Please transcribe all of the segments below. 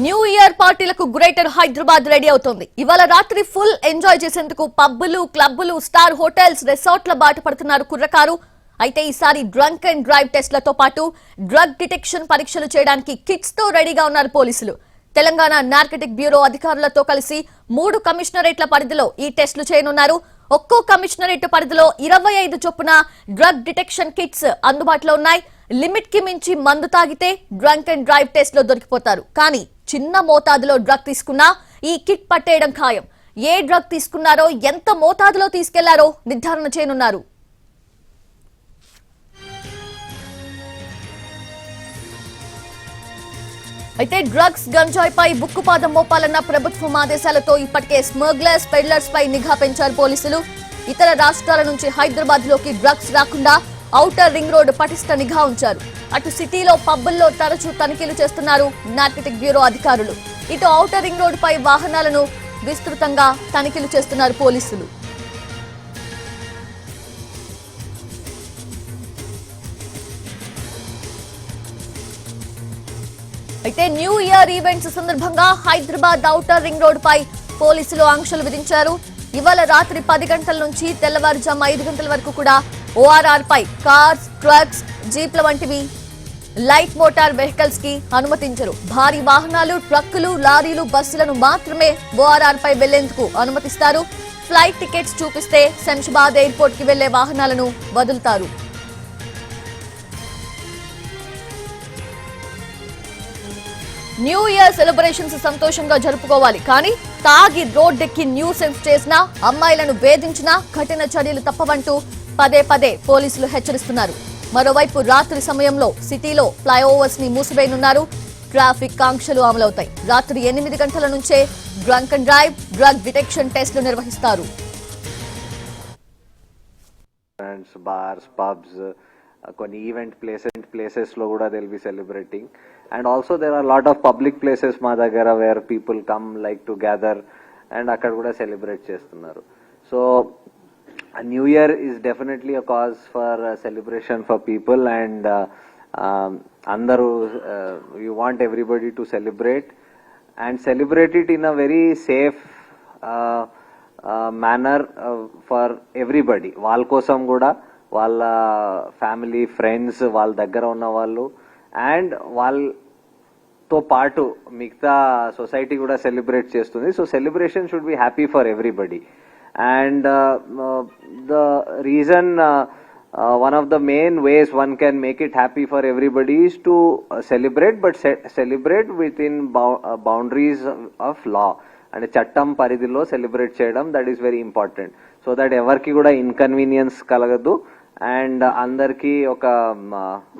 New year పార్టీలకు greater Hyderabad ready అవుతోంది. ఇవాళ రాత్రి ఫుల్ ఎంజాయ్ చేసేందుకు పబ్బులు, క్లబ్బులు, స్టార్ హోటల్స్, రిసార్ట్ల బాట పడుతున్నారు కుర్రకారు. అయితే ఈసారి డ్రంక్ అండ్ డ్రైవ్ టెస్ట్లతో పాటు డ్రగ్ డిటెక్షన్ పరీక్షలు చేయడానికి కిట్స్ తో రెడీగా ఉన్నారు పోలీసులు. తెలంగాణ నార్కటిక్ బ్యూరో అధికారులతో కలిసి 3 కమిషనరేట్ల పరిధిలో ఈ టెస్టులు చేయనున్నారు. ఒక్కో కమిషనరేట్ పరిధిలో 25 చొప్పున డ్రగ్ డిటెక్షన్ కిట్స్ అందుబాటులో ఉన్నాయి. లిమిట్ కి మించి మందు తాగితే డ్రంక్ అండ్ డ్రైవ్ టెస్ట్ లో దొరికిపోతారు. కానీ చిన్న మోతాదులో డ్రగ్ తీసుకున్నా ఈ కిట్ పట్టేయడం ఖాయం. ఏ డ్రగ్ తీసుకున్నారో, ఎంత మోతాదులో తీసుకెళ్లారో నిర్ధారణ చేయనున్నారు. అయితే డ్రగ్స్, గంజాయిపై బుక్కుపాదం మోపాలన్న ప్రభుత్వం ఆదేశాలతో ఇప్పటికే స్మగ్లర్స్, పెడ్లర్స్ పై నిఘా పెంచారు పోలీసులు. ఇతర రాష్ట్రాల నుంచి హైదరాబాద్ లోకి డ్రగ్స్ రాకుండా ఔటర్ రింగ్ రోడ్ పటిష్ట నిఘా ఉంచారు. అటు సిటీలో పబ్బుల్లో తరచూ తనిఖీలు చేస్తున్నారు నార్కటిక్ బ్యూరో అధికారులు. ఇటు ఔటర్ రింగ్ రోడ్ పై వాహనాలను విస్తృతంగా తనిఖీలు చేస్తున్నారు పోలీసులు. అయితే న్యూ ఇయర్ ఈవెంట్స్ సందర్భంగా హైదరాబాద్ ఔటర్ రింగ్ రోడ్ పై పోలీసులు ఆంక్షలు విధించారు. ఇవాళ రాత్రి 10 గంటల నుంచి తెల్లవారుజాము 5 గంటల వరకు కూడా ఓఆర్ఆర్ పై కార్స్, ట్రక్స్, జీప్ల వంటివి లైట్ మోటార్ వెహికల్స్ కి అనుమతించరు. భారీ వాహనాలు, ట్రక్కులు, లారీలు, బస్సులను మాత్రమే ఓఆర్ఆర్ పై వెళ్లేందుకు అనుమతిస్తారు. ఫ్లైట్ టికెట్స్ చూపిస్తే శంషాబాద్ ఎయిర్పోర్ట్ కి వెళ్లే వాహనాలను వదులుతారు. న్యూ ఇయర్ సెలబ్రేషన్స్ సంతోషంగా జరుపుకోవాలి. కానీ తాగి రోడ్డెక్కి న్యూసెన్స్ చేసినా, అమ్మాయిలను వేధించినా కఠిన చర్యలు తప్పవంటూ పదే పదే పోలీసులు హెచ్చరిస్తున్నారు. మరోవైపు రాత్రి సమయంలో సిటీలో ఫ్లైఓవర్స్ ని మూసివేయనున్నారు. ట్రాఫిక్ ఆంక్షలు అమలవుతాయి. రాత్రి 8 గంటల నుంచే drunk and drive, drug detection టెస్టులు నిర్వహిస్తారు. బార్స్, పబ్స్, కొన్ని ఈవెంట్ ప్లేసెస్ లో కూడా they will be celebrating. And also there are a lot of public places మా దగ్గర where people come like to gather and అక్కడ కూడా సెలబ్రేట్ చేస్తున్నారు. So new year is definitely a cause for celebration for people and అందరూ you want everybody to celebrate and celebrate it in a very safe manner for everybody. వాళ్ళ కోసం కూడా, వాళ్ళ family, friends, వాళ్ళ దగ్గర ఉన్న వాళ్ళు అండ్ వాళ్ళతో పాటు మిగతా సొసైటీ కూడా సెలబ్రేట్ చేస్తుంది. So celebration should be happy for everybody. And the reason, one of the main ways one can make it happy for everybody is to celebrate, but celebrate with in boundaries of law. అంటే చట్టం పరిధిలో celebrate చేయడం, that is very important. So that ఎవరికి కూడా inconvenience కలగదు and అందరికి ఒక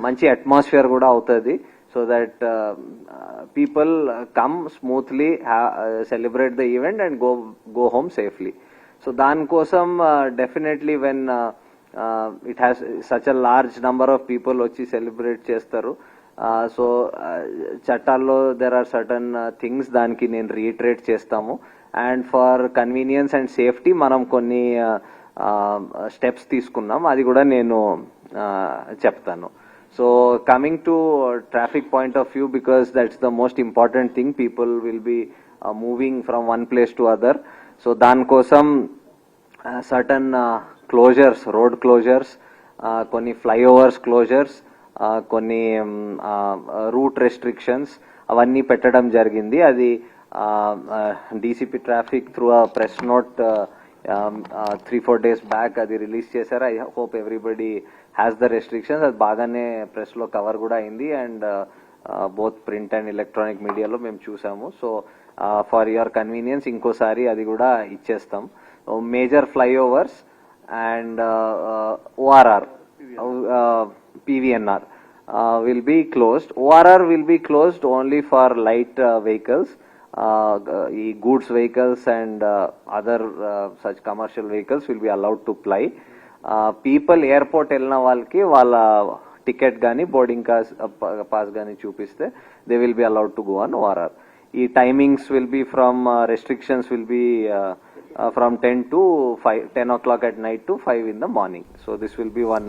మంచి అట్మాస్ఫియర్ కూడా అవుతుంది. So that people come smoothly, celebrate the event and go home safely. So దానికోసం definitely when it has such a large number of people వచ్చి సెలబ్రేట్ చేస్తారు. సో చట్టాల్లో దెర్ ఆర్ సర్టన్ థింగ్స్, దానికి నేను రీట్రేట్ చేస్తాము. And for convenience and safety మనం కొన్ని steps తీసుకున్నాం, అది కూడా నేను చెప్తాను. So coming to traffic point of view, because that's the most important thing, people will be moving from one place to other. So దానికోసం సర్టన్ క్లోజర్స్, రోడ్ క్లోజర్స్, కొన్ని flyovers closures, కొన్ని రూట్ రెస్ట్రిక్షన్స్ అవన్నీ పెట్టడం జరిగింది. అది DCP traffic through a press note 3-4 days back అది release చేశారు. I hope everybody has the restrictions. అది బాగానే ప్రెస్ లో కవర్ కూడా అయింది and both print and electronic మీడియాలో మేము చూసాము. సో ఫర్ యువర్ కన్వీనియన్స్ ఇంకోసారి అది కూడా ఇచ్చేస్తాం. Major flyovers and ORR, PVNR will be closed. ORR will be closed only for light vehicles. Goods vehicles and other such commercial vehicles will be allowed to ply. People airport వెళ్ళిన వాళ్ళకి వాళ్ళ ticket కానీ boarding pass కానీ చూపిస్తే they will be allowed to go on ORR. ఈ timings will be from restrictions will be from 10 o'clock at night to 5 in the morning. So this will be one